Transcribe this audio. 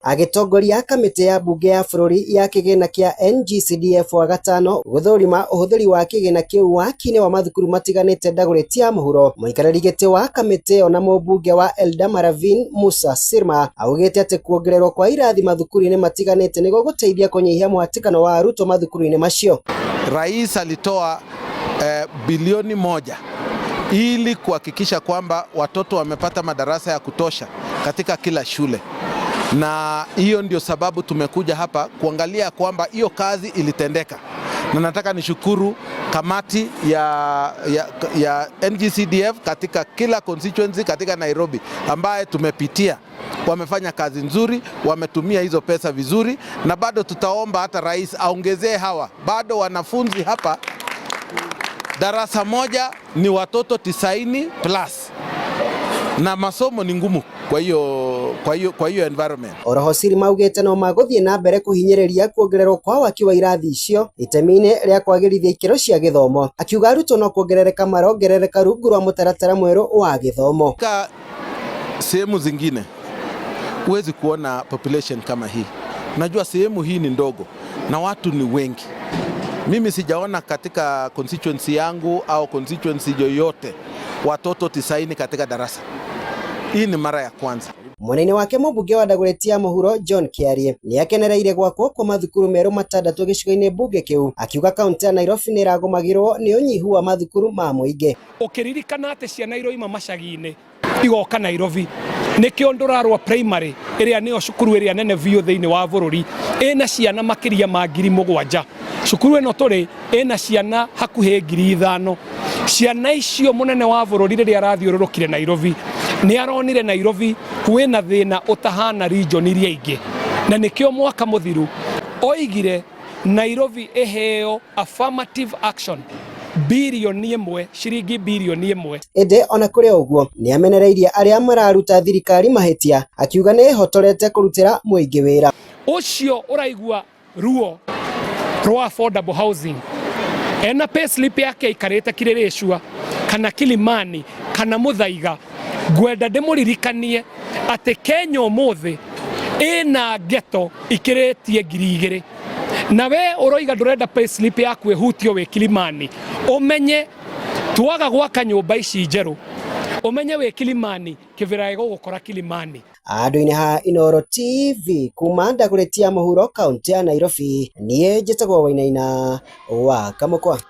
agitongoria kamite ya bunge ya bururi ya kigina kia NGCDF wa gatano guthurima uhuthiri wa kigina kiu waki-ini wa mathukuru matiganite Dagoretti ya muhuro. Muikarari giti wa kamite ona mubunge wa Eldamaravine Musa Sirma augite ati kuongererwo kwa irathi mathukuru-ini matiganite nigo guteithia kunyihia muhatikano wa arutwo mathukuru-ini macio. Rais alitoa bilioni 1 ili kuhakikisha kwamba watoto wamepata madarasa ya kutosha katika kila shule, na hiyo ndio sababu tumekuja hapa kuangalia kwamba hiyo kazi ilitendeka. Na nataka nishukuru kamati ya NGCDF katika kila constituency katika Nairobi ambaye tumepitia. Wamefanya kazi nzuri, wametumia hizo pesa vizuri, na bado tutaomba hata rais aongezee hawa. Bado wanafunzi hapa darasa moja ni watoto 90 plus, na masomo ni ngumu kwa hiyo environment. Oroho Sirma augite no maguthie na mbere kuhinyiriria kuongererwo kwa waki wa irathi icio itemi-ini ria kwagirithia ikiro cia githomo, akiuga arutwo no kuongerereka marongerereka rungu rwa mutaratara mweru wa githomo. Sehemu zingine huwezi kuona population kama hii. Najua sehemu hii ni ndogo na watu ni wengi. Mimi sijaona katika constituency yangu au constituency yoyote watoto 90 katika darasa. Hii ni mara ya kwanza. Munene wake mubunge wa Dagoretti ya muhuro John Kiarie ni akenereire gwakwo kwa mathukuru meru matandatu gicigo-ini bunge kiu, akiuga kaunti ya Nairobi ni iragomagirwo ni unyihu wa mathukuru ma muingi. Ukiririkana ati ciana iroima macagi-ini igoka Nairobi nikio ndurarwa primary iria niyo cukuru iria nene biu thiini wa bururi ina ciana makiria ma 7,000. Cukuru ino turi ina ciana hakuhi 5,000. Ciana icio munene wa bururi riria arathiururukire Nairobi ni aronire Nairobi kwina thina utahana region iria ingi, na nikio mwaka muthiru oigire Nairobi eheo affirmative action bilioni 1, shiringi bilioni 1. Ende ona kuri uguo ni amenereirie aria mararuta thirikari mahitia, akiuga ni hotorete kurutira muingi wira. Ucio uraigua ruo rwa affordable housing ena payslip yake ikarete Kirĩrĩcua kana Kilimani kana Muthaiga, gwenda ndimuririkanie ati Kenya umuthi ina geto ikiritie 2,000, na we uroiga ndurenda payslip yaku ihutio we Kilimani. Umenye twaga gwaka nyumba ici njeru, umenye we Kilimani kivira igugukora Kilimani. Andu-ini ha Inooro TV kuma Dagoretti ya muhuro kaunti ya Nairobi, nie njitagwo Wainaina wa Kamukwa.